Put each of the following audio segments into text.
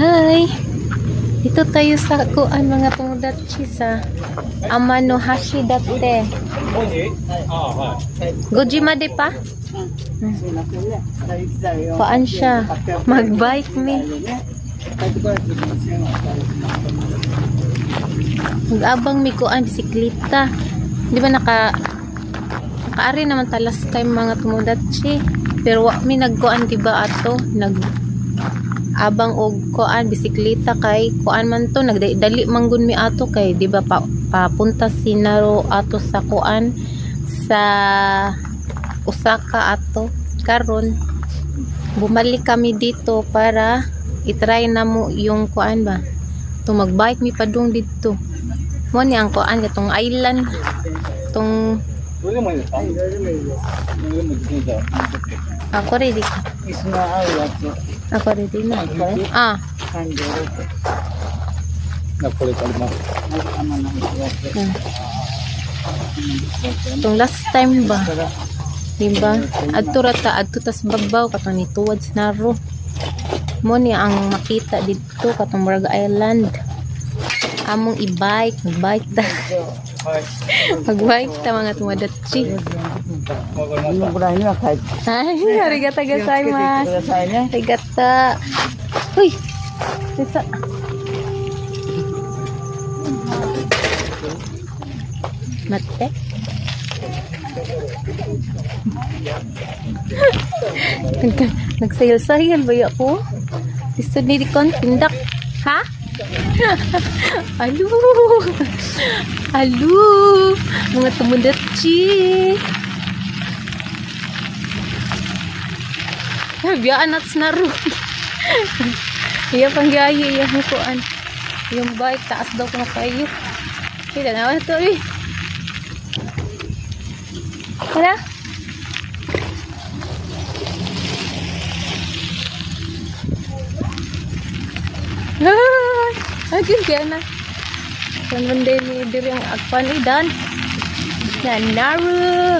Hi! Dito tayo sa kuan mga tomodachi sa Amano Hashi date. Gojima de pa? Kuan siya. Mag-bike me. Mag-abang mi kuan bisikleta. Di ba nakaari naman ta last time mga tomodachi. Pero wa mi nagkuan di ba ato? Abang og kuan bisikleta kay kuan man to nagdali manggun mi ato kay di ba papunta si Naro ato sa kuan sa Osaka ato karon bumalik kami dito para i-try na mo yung kuan ba to magbike mi padung dito mo ni ang kuan katong island tong ako ready ako ready na itong last time ba diba adto tas bagbaw katong nituwad sa Naro mo ni ang makita dito katong Murag Island among i-bike mag-bike ta mag-bike ta mga tomodachi ay arigatou gozaimasu arigatou uy bisa mate nagsayal-sayal ba ako gusto ni kon tindak ha alu mga tomodachi biyaan at Naro iya panggaya iya mukuan yung bike taas daw ko na kayo kita na ito tara agin kaya na kung manday ni diri ang agpan idan na Naro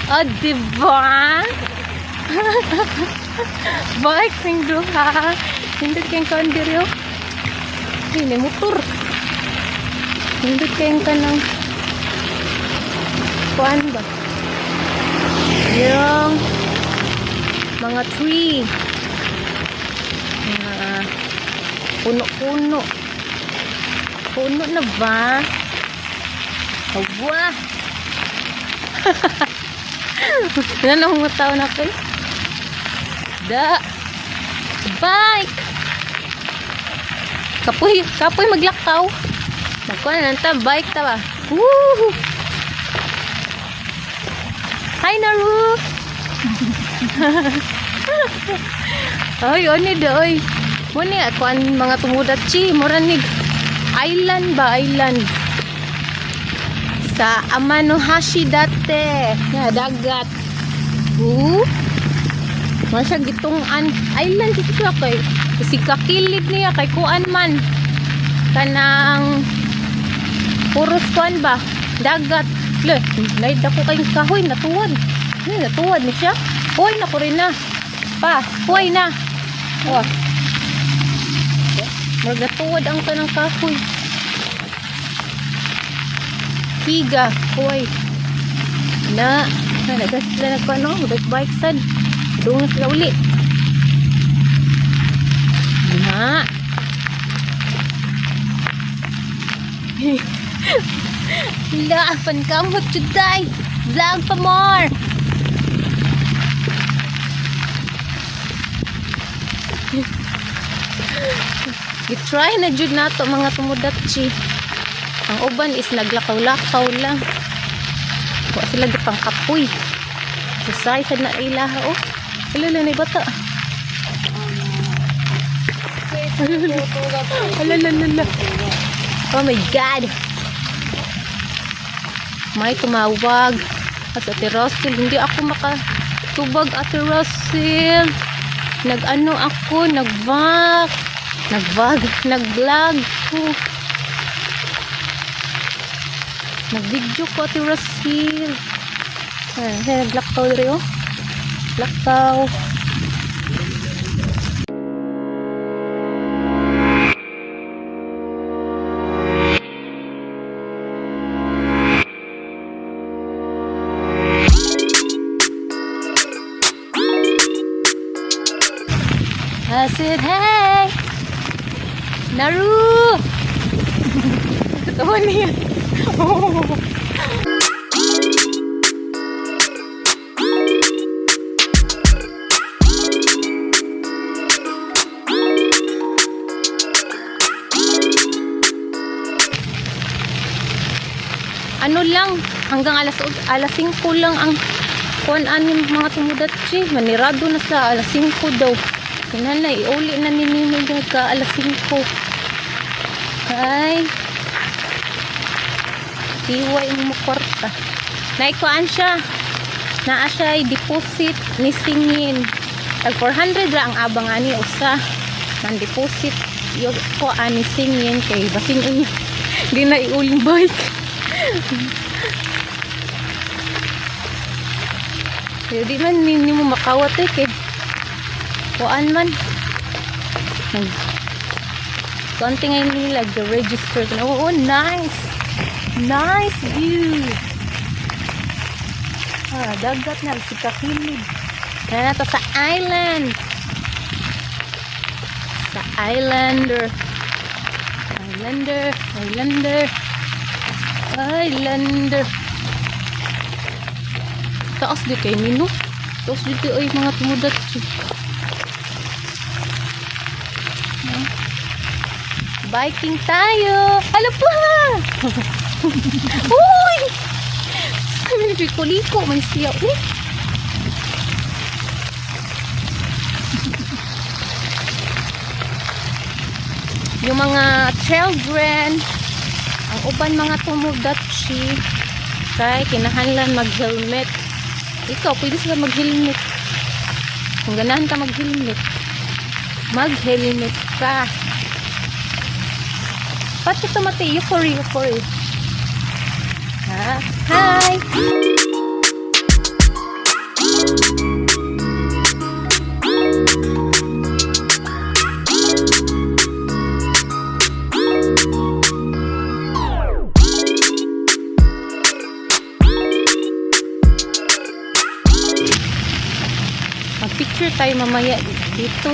oh diba bike ning duha hindi kayong kandiryo ini motor hindi kayong kanang kuan ba yung mga tree mga puno na ba awa ano mo tao na kayo da bike kapoy maglakaw magkuhan na ta bike ta ba woo hi Naro ay oni da oy mo ni kuan mga tomodachi moranig island sa Amano Hashi date nga dagat masya gitong island dito siya kay kasi kakilid niya kay kuan man kanang puros kuan ba dagat le laid ako kayong kahoy natuwad ni siya hoy na ko rin na pa hoy na magatuwad ang kanang kahoy higa hoy na nagas sila nagpano bike sad doon sila uli na wala pankamot today vlog pa more i-try na jud nato mga tomodachi ang uban is naglakaw-lakaw lang wa sila gipang kapoy susay sad na ilaha alala na bata alala oh my god may tumawag at Ate Russell hindi ako makatubag Ate Russell nag-ano ako nag-vlog Nag-video ko ati Russell. Naglakaw rin oh. Lakaw. I said, hey! Naru! Tawa niya. Ano lang, hanggang alas 5 lang ang kuan-an yung mga tumudatsi. Manirado na sa alas 5 daw. Kinanay, iuli na ninimig ka alas 5. Ay, tiway mo kwarta. Naikuan siya. Naa siya deposit ni singin. Tag 400 ra ang abang ani usa. Nang deposit yung kuan ni singin kay basing niya. Di na iuling bike. Di man hindi mo makawat kay kuan man. Konti ngayon nila register. Oh, nice. Nice view. Dagat na si kakilid. Na to sa island. Sa Islander. Taas di kay Nino. Taas dito ay mga tumudat. Biking tayo. Hala pa. Uy! May liko-liko. May siyaw. Yung mga children, ang uban mga tumudatsi, kay kinahanglan mag-helmet. Ikaw, pwede sila mag-helmet. Kung ganahan ka mag-helmet, mag-helmet ka. Pati ito mati, euphoria. Hi! Mag-picture tayo mamaya dito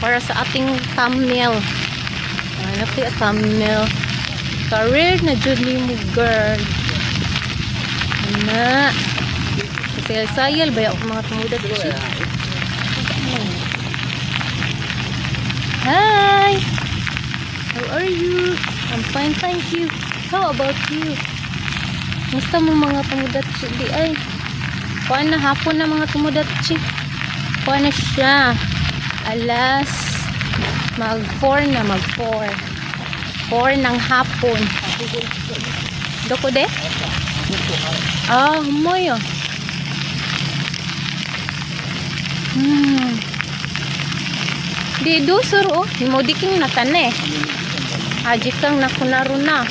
para sa ating thumbnail. Hanap tayo thumbnail. Career na journey mo, girl. Ano? Sayal-sayal ba yung mga tumudat? Hi! How are you? I'm fine, thank you. How about you? Musta mo mga tumudat? Di ay. Kuan na hapon na mga tumudat? Kuan na siya. Alas mag-4 na, mag-4. 4 ng hapon. Doko de? Humoy oh. Di dusur oh. Himodiking na tane. Ajikang nakunaro na.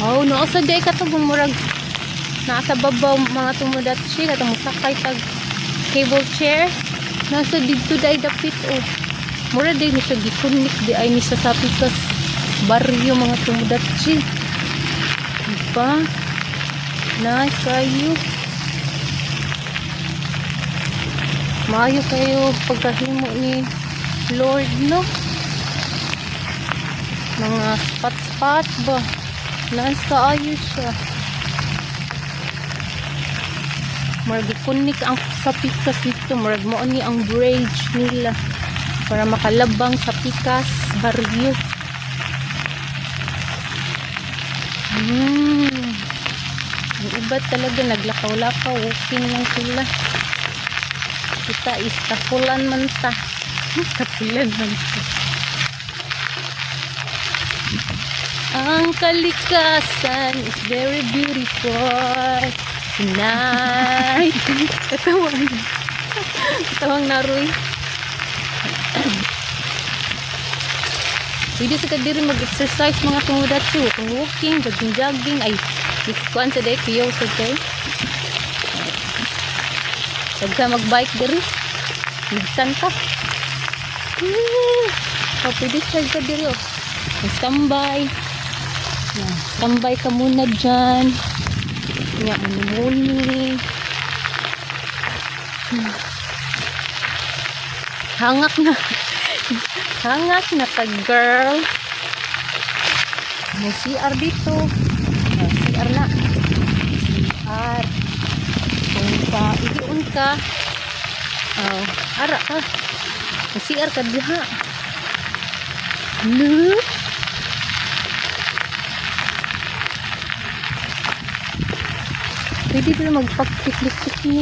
Oh, noo sa day ka to gumurag. Nasa babaw mga tumudatsi. Katong sakay tag cable chair. Nasa dito day dapit oh. Mura day ni siya gikunik di ay ni sa sapikas baryo mga tumudatsi. Diba? Nice kayo. Maayo kayo pagkahimo ni Lord, no? Mga spot ba? Nice kaayo siya. Marag ikunik ang sapikas dito. Marag mo ni ang bridge nila para makalabang sa pikas baryo. Ang iba talaga naglakaw-lakaw, walking lang sila. Kita is tapulan man ta. Tapulan man ta. Ang kalikasan is very beautiful tonight. Katawang naroy. Pwede sa kadiri mag-exercise mga tumudatsi. Walking, jogging, ay Ikuan sa day, kuyaw sa day. Huwag ka mag-bike diri. Nagsan ka. Pwede start ka diri, oh. Standby. Standby ka muna dyan. Nga, muni-muni. Hangak na. Hangak na ka, girl. May CR dito. CR na. CR. Kung pa, idiun ka. Ara ka. May CR ka diha. Look. Pwede ba magpag-picnic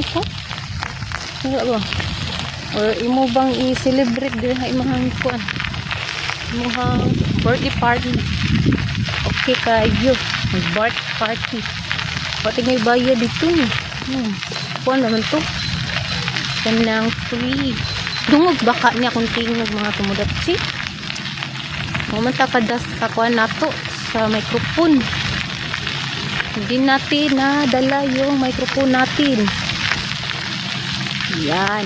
ka? Wala ba? Or imo bang i-celebrate din ha imahang kuan? Imahang birthday party. Okay kayo. Mag-birthday party. Pati may bayad dito ni. Kuan naman to. Kanang free. Dungog baka niya kung tingog mga tumudatsi. Mamanta kadas sa kuan nato sa microphone. Hindi natin nadala yung microphone natin. Yan.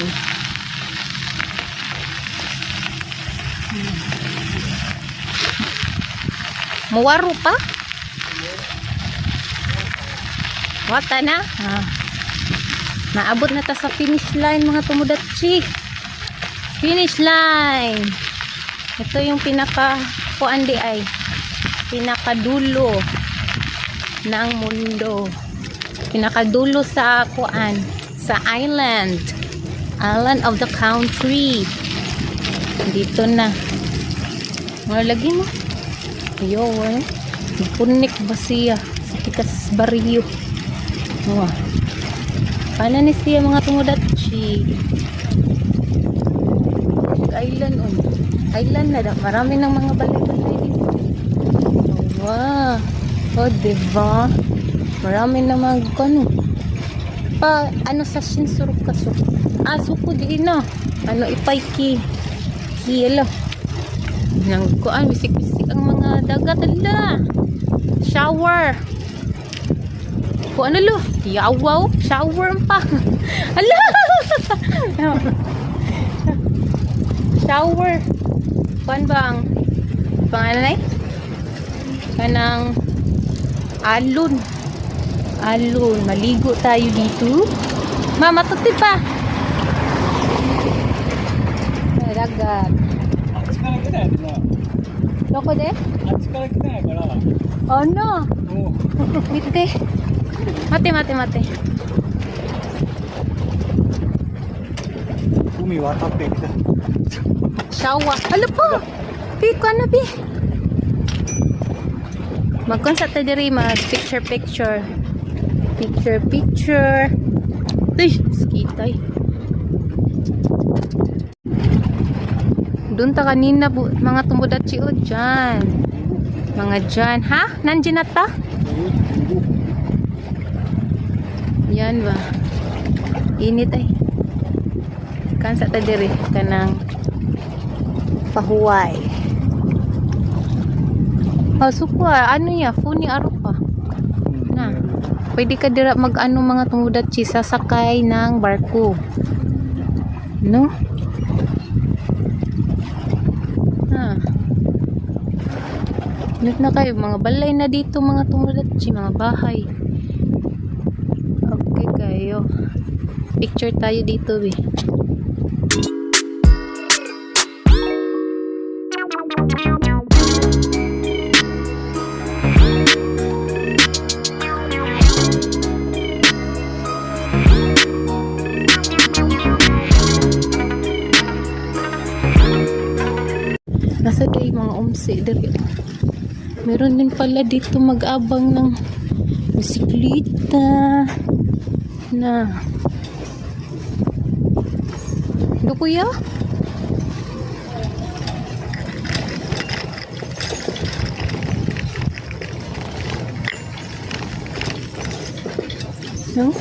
Mawaro pa? Wata na? Naabot na ta sa finish line mga tumudatsi. Finish line. Ito yung pinaka kuan di ay pinakadulo ng mundo. Pinakadulo sa kuan sa island of the country. Dito na. Lagi mo. Yo, punik ba siya sa tikas baryo. Paano ni siya mga tumudatsi? Island on. Island na. Marami ng mga balay-balay dito. Wow. Oh, diba? Marami na ano sa Shinsuru kaso. Suko di na. Ipay kilo. Nang kuan, bisik-bisik ang mga dagat. Ala. Shower. Kuan lo? Yawaw. Shower pa. Ala. Shower. Kuan bang? Pangalan ay? Kanang alon. Maligo tayo dito. Mama, tuti pa. Dagat. Loko de? Oh no. Mite. Mate. Umi watappe kita. Shawa. Ano po? Piko na bi. Mag-concert tayo diri, mag-picture. Picture. Uy, skitay. Doon ta kanina, mga tumudatsi o dyan. Mga dyan. Ha? Nandiyan na ta? Yan ba? Init ay. Kansa tayo diri, kanang pahuway. Supwa, ano ya? Funi aro pa. Na. Pwede ka dira mag-ano mga tumudatsi sasakay ng barko. No? Nut na kayo, mga balay na dito mga tumudatsi, mga bahay. Okay kayo. Picture tayo dito eh. Nasa day mga umsi dali. Meron din pala dito mag-abang ng bisikleta na. Do kuya? No?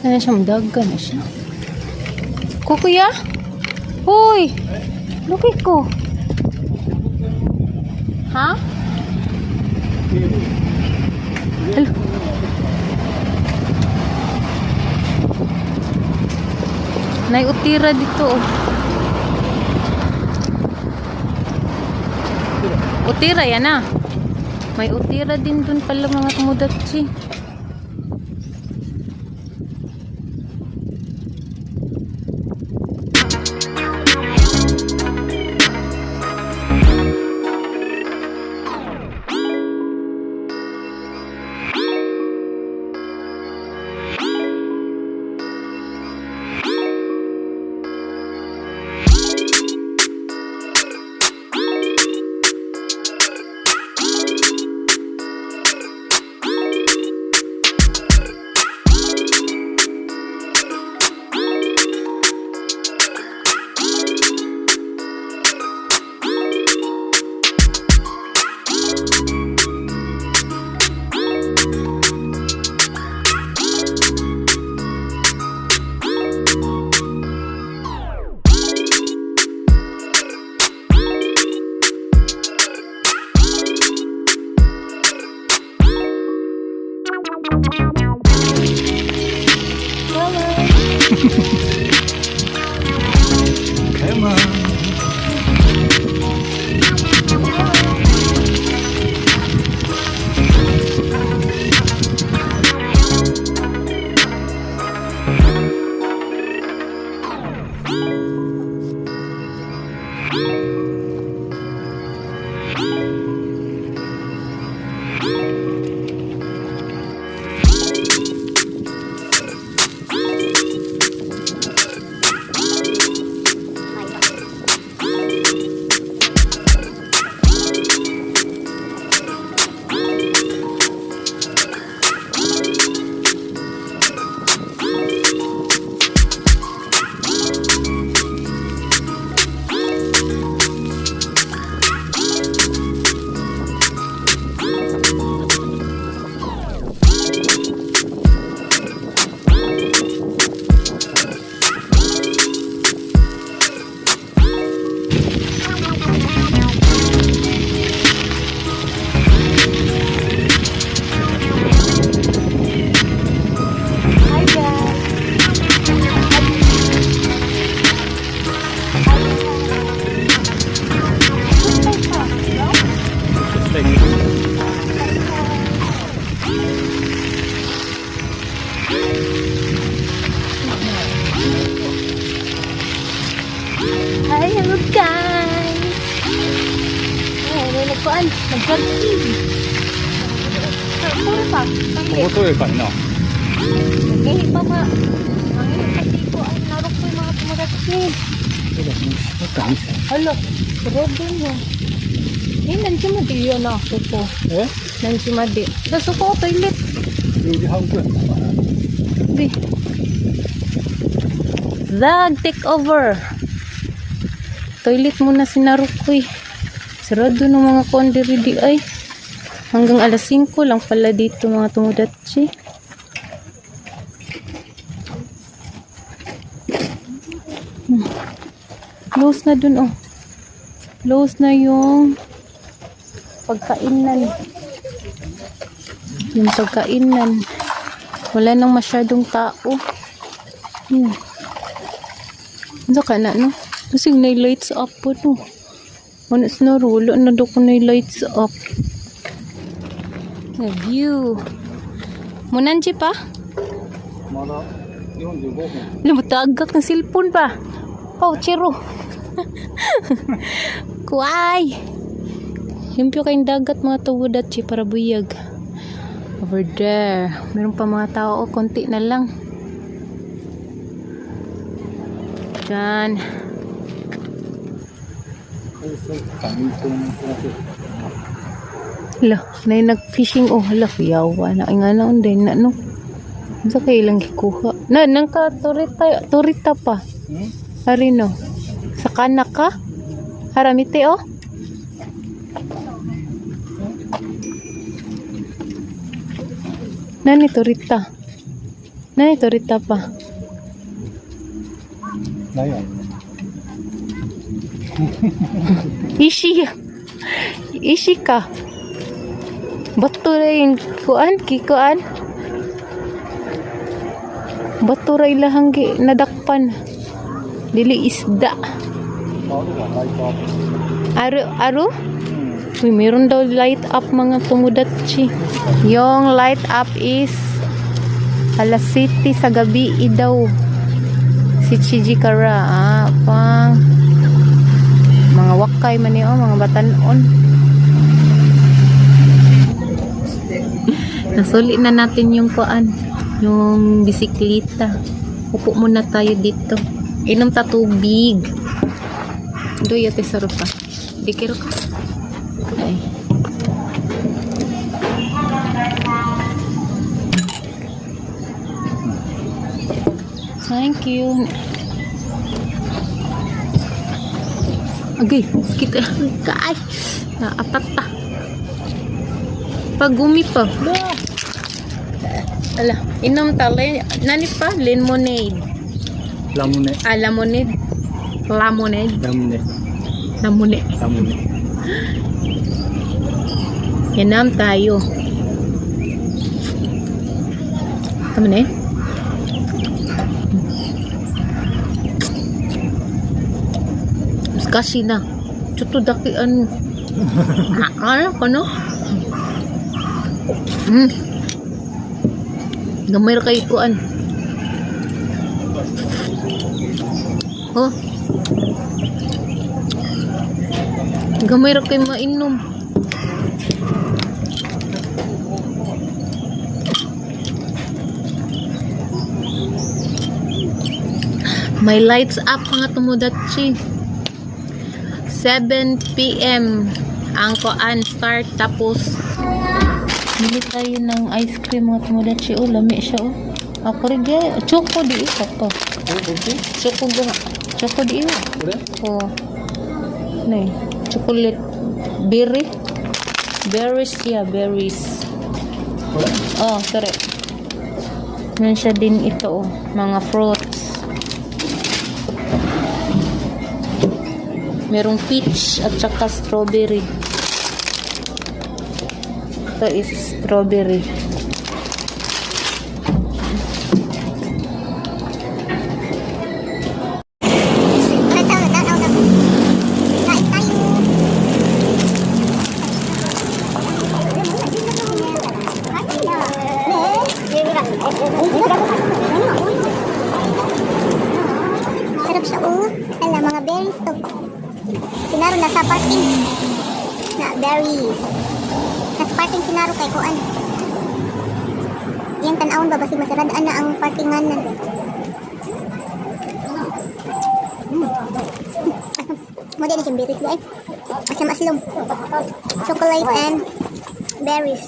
Ano siya, madaga na siya. Kuya? Hoy! Lukit ko. Ha? Hello. Nay utira dito oh. Utira yan ah. May utira din dun pala mga kamudatsi. Come on. Hi, hello guys! Nagkuan, nag-jogging. Puro pa. ここ遠いかいな。 Naghihi pa ma. Ang kasi ko ay narok ko yung mga tumaratsi. Hala, rogan mo. Nandiyan mo di yun ako po. Eh? Nandiyan mo di. Daso ko, toilet. 4時半くらいかな。 Di. Zag, take over. Toilet muna si Narukoy. Sarado ng mga kondiri di ay. Hanggang alas 5 lang pala dito mga tumudatsi. Close na dun oh. Close na yung pagkainan. Yung pagkainan. Wala nang masyadong tao. Ano ka na no? Kasi na lights up po no. Manas na wala na daw ko na lights up. The view. Munanji pa? まだ45分。 Lumatagak ng cellphone pa. Oh, chiro. Kuway. Himpyo kayong dagat mga tugudatsi para buyag. Over there. Meron pa mga tao. Konti na lang. Diyan. Hala, na nag-fishing. Oh, hala, yawa na. Ay nga na, unday na, no? Sa kayo lang kikuha. Na, nang ka, turita pa. Hari, no? Sa kanak ka? Haramite, oh? Nani turita? Nani turita pa? ないや。 Ishi. Ishi ka. Bato ra yung kuan, kikuan. Bato ra ilahang nadakpan. Dili isda. あるわ、ライトアップ。 Aro? Uy, meron daw light up mga tumudatsi. Yung light up is alas 7 sa gabi daw. Si Chijikara. Pang mga wakay man yun, mga batanon. Nasuli na natin yung kuan, yung bisikleta. Upo muna tayo dito. Inom ta tubig. Doy ate sarap pa. Dikiro ka. Ay. Thank you. Okay, kita kay. Naatata. Pagumi pa. Ala, inom tali. Nani pa? Lemonade. ラムネ。 Ah, lemonade. Lemonade. ラムネ。 Lemonade. ラムネ。 Yanam tayo. Tama na eh. Kasi na. Chuto daki ano. Ano ka no? Gamay ra kay kuan. Oh. Gamay ra kay mainom. May lights up mga tumudatsi. 7 p.m. ang kuan start, tapos bili tayo ng ice cream mga tumudatsi. Oh, lami siya oh. Ako rin gaya. Choco di ito to. Choco ga. Choco di ito. これ Oh. Ano eh? Chocolate. Berry. Berries, yeah, berries. これ Oh, correct. Meron siya din ito oh. Mga fruits. Merong peach at saka strawberry. Ito is strawberry. Sarap siya oh. Alam, mga berries to. Sinaro na sa parking. Na berries. Nasa parking sinaro kay kuan. Yang tanawon ba basig masaradaan na ang parkinganan. Mo din yung berries guys. Asam aslom. Chocolate and berries.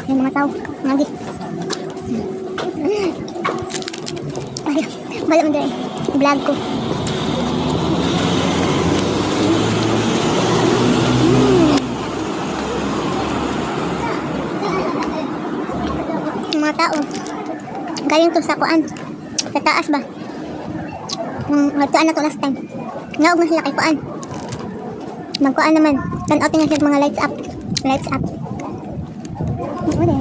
Yung mga tao, ngagit. Bala mo dyan vlog ko. Yung mga tao, galing to sa kuan. Sa taas ba? Yung magtuan na to last time. Ngaog na sila kay kuan. Magkuan naman. Tan-outin na sila mga lights up. Lights up. Udah.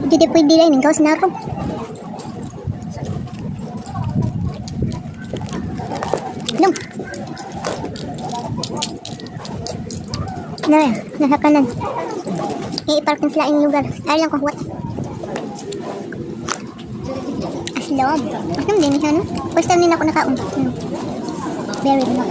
Jadi pwede rin ikaw sinaro. Dum. Nah, nasa kanan. I-parking sila yung lugar. Ay lang ko what. Aslom. Aslom din siya no. First time din ako nakaon. Very good.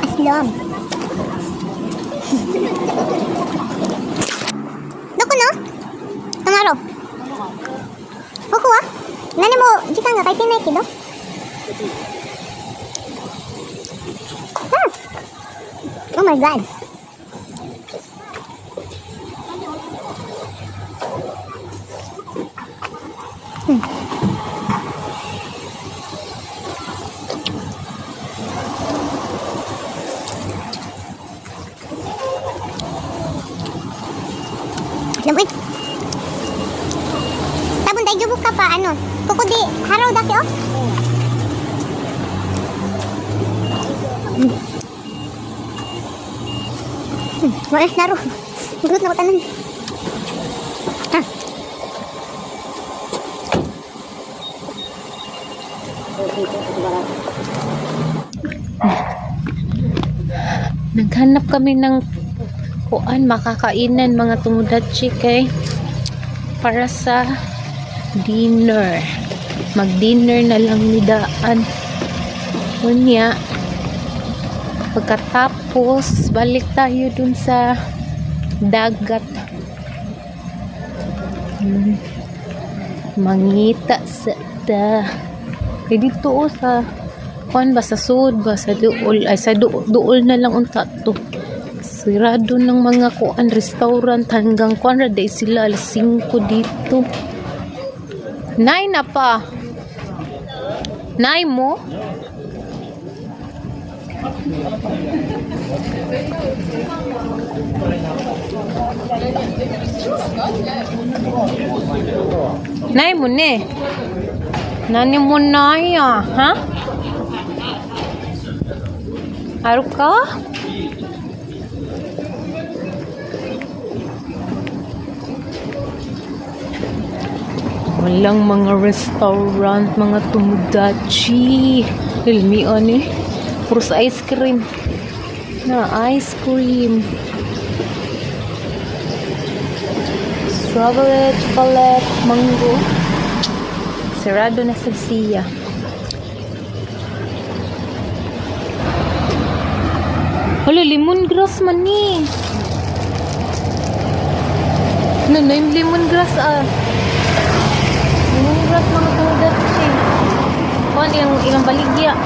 Aslom. Doko no? Tamaro. Oku wa? Nani mo jikan ga kaite nai kedo? Oh my god. Hmm. Wala laro. Gulat na ko tanan. Ha? Naghanap kami ng kuan makakainan mga tumudachi kay para sa dinner. Mag-dinner na lang ni daan. Kunya pagkatapos balik tayo dun sa dagat. Mangita sa dito sa kuan ba sa sud ba sa duol ay sa duol na lang unta to. Sirado ng mga kuan restaurant hanggang kuan ra day sila alas 5 dito. Nay na pa. Nay mo? Nay mo ne. Nani mo na ya, ha? Haru ka? Walang mga restaurant, mga tumudachi. Ilmian eh. Purus ice cream. Na ice cream. Strawberry, chocolate, mango. Sarado na sa siya. Hala, lemongrass man ni. Ano na yung lemongrass Lemongrass mga tumudachi. Kuan ilang baligya.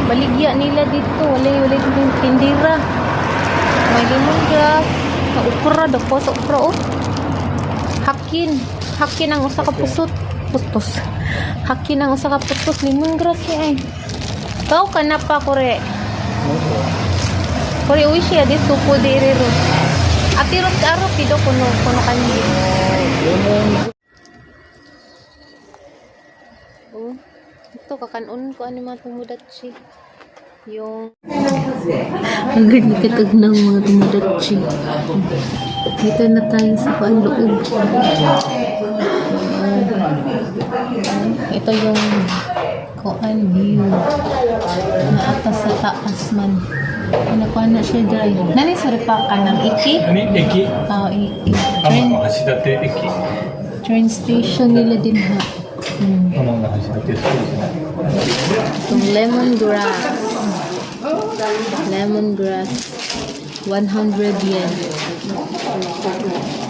Baligya nila dito. Wala yung tindira. May lemongrass. Ukra daw po sa ukra oh. Hakin ang usa ka pusot. Pustos. Hakin ang usa ka pustos lemongrass ay. Kau ka na pa kore. Kore uwi siya di supo di rero. Atirot aro pido kuno kanhi. Oh, ito kakanon ko ano mga tumudachi. Yung agad nikatag ng mga tumudachi. Dito na tayo sa loob. Ito yung kuan view na atas sa taas man. Nakuha na siya dry. Nani sorry pa ka ng iki? Eki. Iki. Hashidate Eki. Train station nila din ha. Hashidate Itong lemongrass. Lemongrass. 100 yen.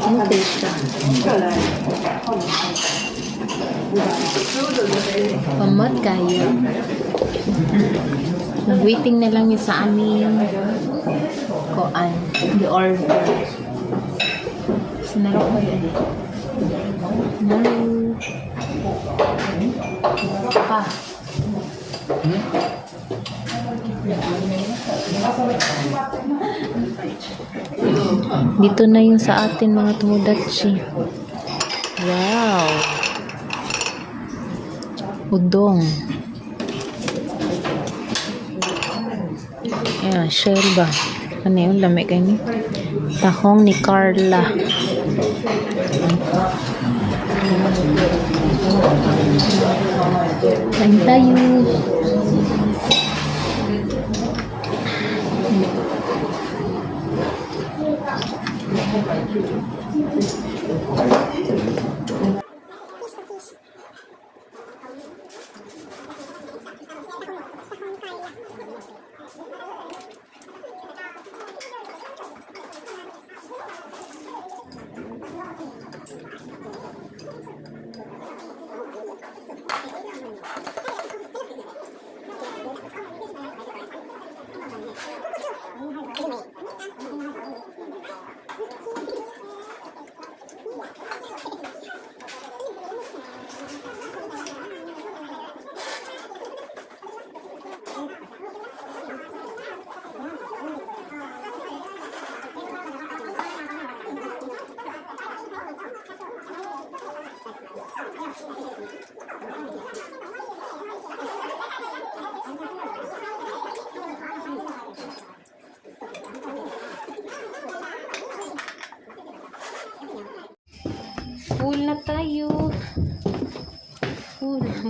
Ano taste siya? Pamot kayo. Waiting na lang yun sa aming koan. The order. Sinaro ko yun. Sinaro. Pa. Dito na yung sa atin mga tumudachi. Wow. Udong. Ayan, shell ba? Ano yung lamig kayo ni? Tahong ni Carla. Kain tayo.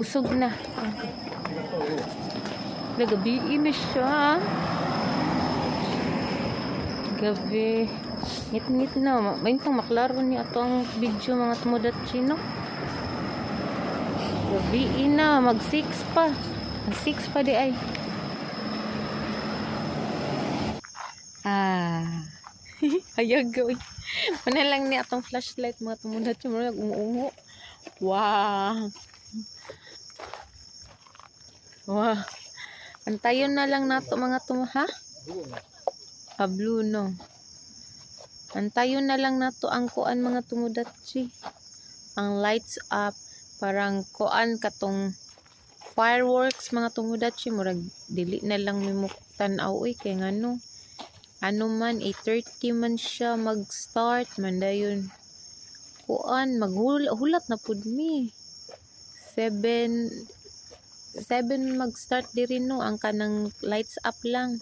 Busog na. Gabi na siya. Gabi. Ngit-ngit na. Maintang maklaro niya ato ang video mga tumodachi, no? Gabi na. Mag-6 pa. Mag-6 pa di ay. Ayag gawin. Mana lang ni atong flashlight mga tumodachi. Mga nag-umuungo. Wow. Wow. Antayon na lang nato mga ha? Blue no. Antayon na lang nato ang kuan mga tumudachi. Ang lights up. Parang kuan katong fireworks mga tumudachi. Murag dili na lang mimuktan aw kay ngano. Ano man 8:30 man siya mag-start man dayon. Kuan maghulat na pud mi. 7 mag-start diri no ang kanang lights up lang.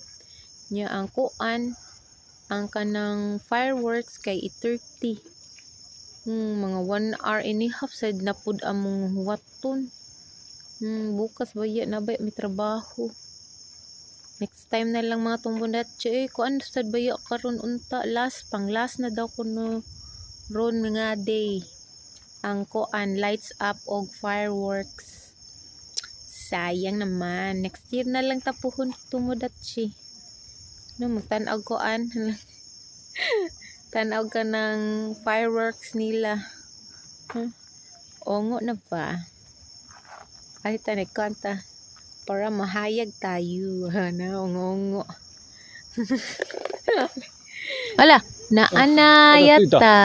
Nya ang kuan ang kanang fireworks kay 8:30. Mga 1 hour and a half sad na pud among huwaton. Bukas baya na ba may trabaho. Next time na lang mga tumbundachi. Kuan sad baya karon unta pang last na daw kuno ron nga day. Ang kuan lights up og fireworks. Sayang naman. Next year na lang tapuhon tumudachi. No, magtanaw kuan. Tanaw ka ng fireworks nila. Ongo na ba? Ay, tanay kanta. Para mahayag tayo. Na, ongo. Wala. Naanayata.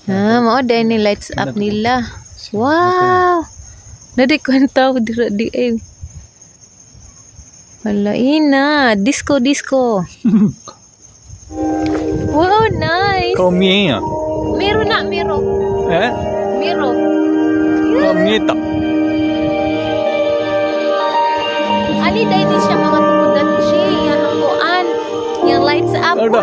Mao dahil ni lights up nila. Wow. Nadi kwenta ko dira di eh. Wala ina. Disco. Wow, nice. 顔見えんやん。 Meron na, meron. え Meron. あ、見えた。 Ani dahil din siya mga tumudachi. Yang kuan. Yang lights up. Ano ba?